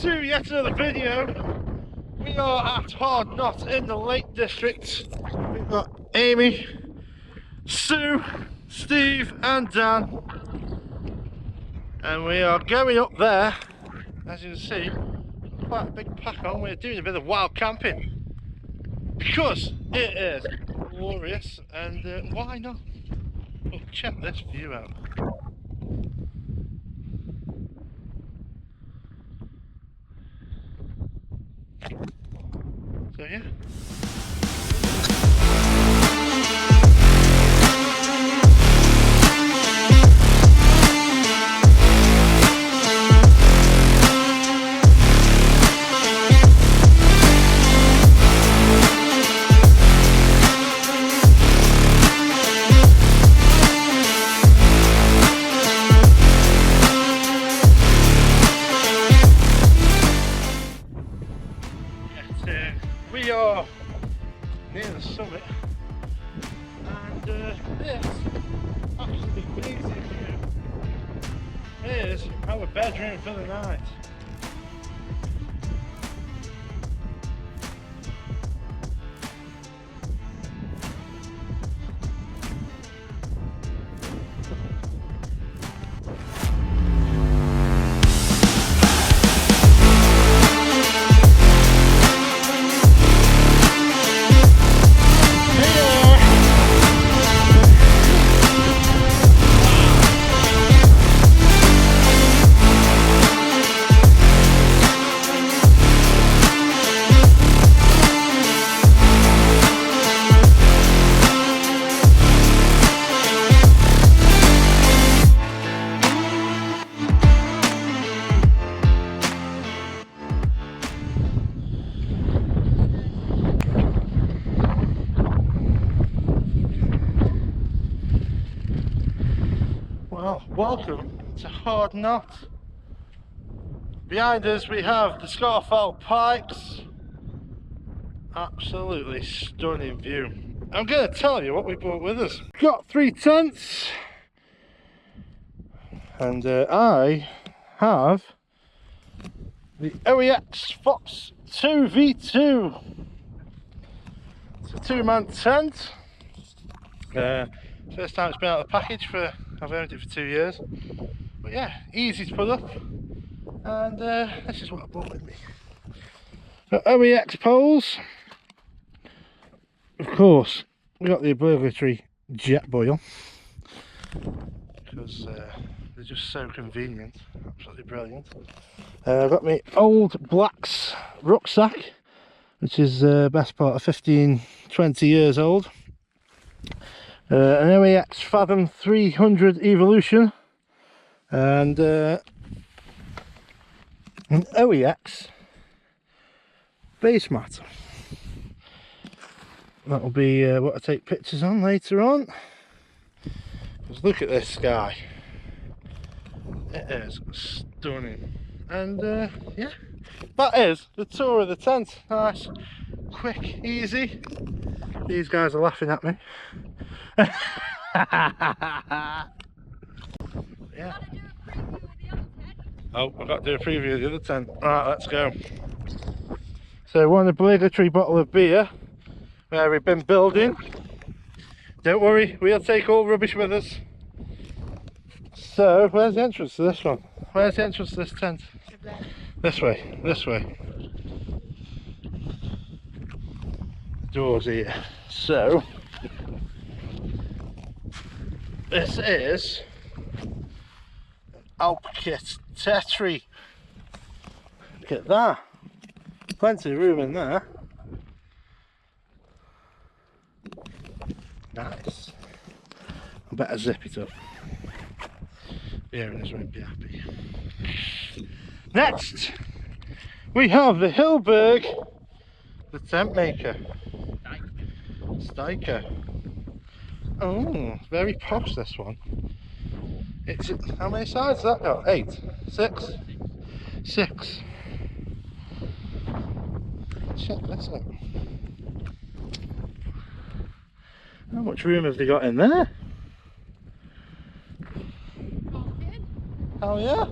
to yet another video. We are at Hard Knott in the Lake District. We've got Amy, Sue, Steve and Dan. And we are going up there, as you can see, quite a big pack on. We're doing a bit of wild camping. Because it is glorious and why not? Well, check this view out. So yeah. We are near the summit, and this absolutely amazing view is our bedroom for the night. Well, welcome to Hard Knott. Behind us we have the Scafell Pikes. Absolutely stunning view. I'm going to tell you what we brought with us. We've got 3 tents, and I have the OEX Fox 2v2. It's a 2-man tent. First time it's been out of the package I've owned it for 2 years, but yeah, easy to put up, and this is what I brought with me. Got OEX poles, of course. We got the obligatory jet boil because they're just so convenient, absolutely brilliant. I've got my old Blacks rucksack, which is best part of 15-20 years old. An OEX Fathom 300 Evolution, and an OEX base mat. That'll be what I take pictures on later on. Just look at this sky, it is stunning. And yeah, that is the tour of the tent. Nice, quick, easy. These guys are laughing at me. Yeah. Oh, I've got to do a preview of the other tent. Right, let's go. So, one obligatory bottle of beer where we've been building. Don't worry, we'll take all rubbish with us. So, where's the entrance to this one? Where's the entrance to this tent? This way, this way. The door's here. So, this is Alpkit Tetri. Look at that. Plenty of room in there. Nice. I better zip it up. The owners won't be happy. Next, we have the Hillberg, the tent maker. Steiker. Oh, very posh this one. It's, how many sides has that got? 8? 6? 6. Check this out. How much room have they got in there? Oh yeah?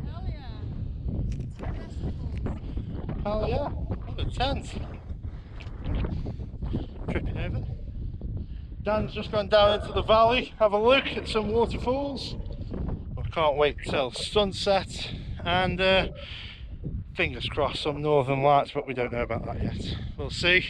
Hell yeah. Hell yeah, what a tent. Tripping over. Dan's just gone down into the valley, have a look at some waterfalls. I can't wait till sunset, and fingers crossed some northern lights, but we don't know about that yet. We'll see.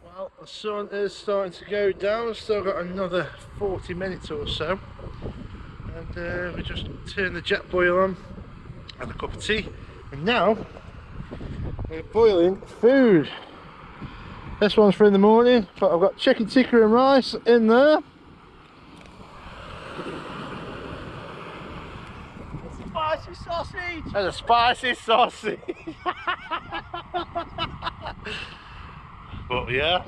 Well, the sun is starting to go down. We've still got another 40 minutes or so, and we just turned the jet boil on, had a cup of tea, and now we're boiling food. This one's for in the morning, but I've got chicken tikka and rice in there. Spicy sausage! And a spicy sausage. But yeah,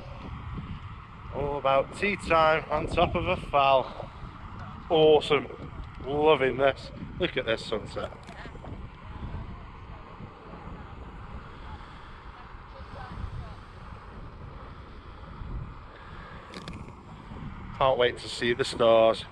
all about tea time on top of a fowl. Awesome, loving this. Look at this sunset. Can't wait to see the stars.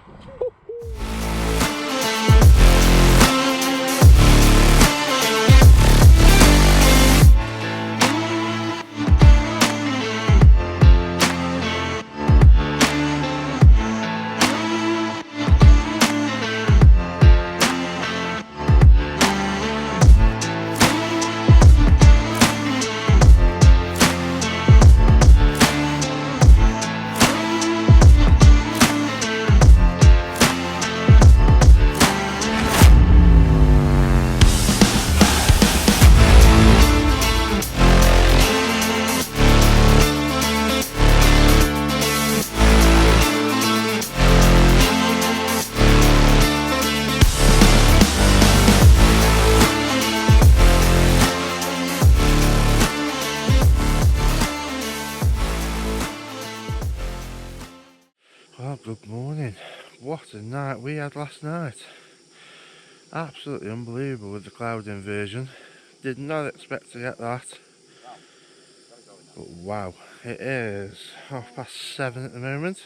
Well, good morning. What a night we had last night. Absolutely unbelievable with the cloud inversion. Did not expect to get that. But wow, it is 7:30 at the moment.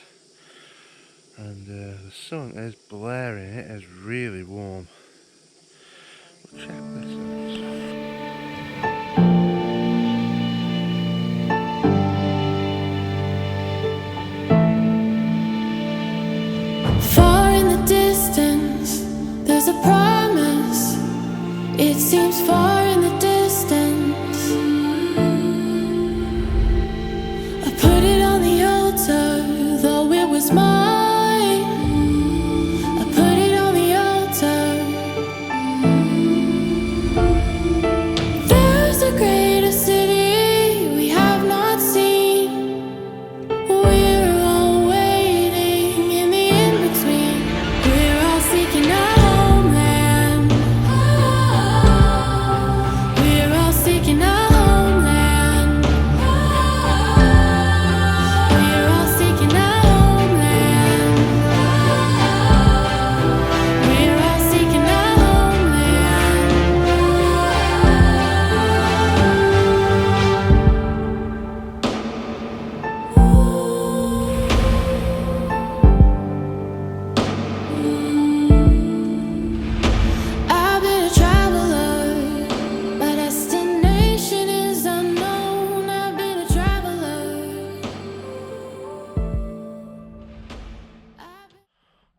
And the sun is blaring, it is really warm. But check this out. There's a promise, it seems far in the distance. I put it on the altar, though it was mine. I put it on the altar. There's a greater city we have not seen. We're all waiting in the in-between. We're all seeking out.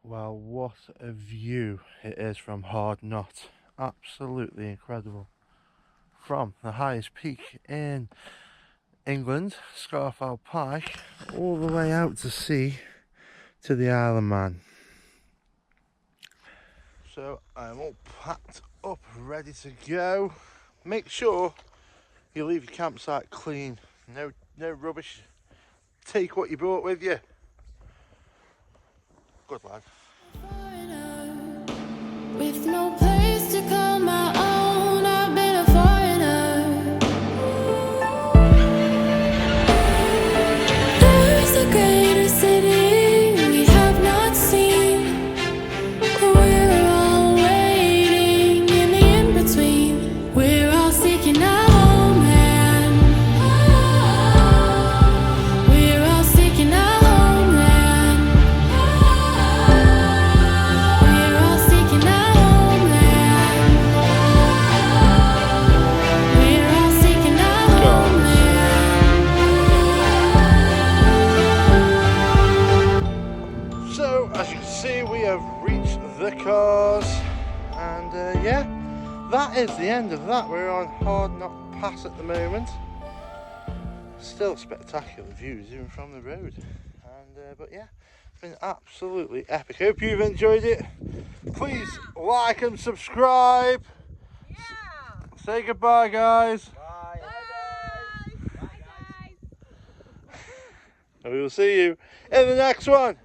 Well, what a view it is from Knott. Absolutely incredible. From the highest peak in England, Scafell Pike, all the way out to sea to the Isle of Man. So I'm all packed up, ready to go. Make sure you leave your campsite clean. No rubbish. Take what you brought with you. Good lad. With no place to call my own, I've been a foreigner. There's a greater city we have not seen. We're all waiting in the in-between. We're all seeking is the end of that. We're on Hard Knott Pass at the moment. Still spectacular views even from the road. And but yeah, it's been absolutely epic. Hope you've enjoyed it. Please like and subscribe. Yeah. Say goodbye, guys. Bye. Bye. Bye, guys. And we will see you in the next one.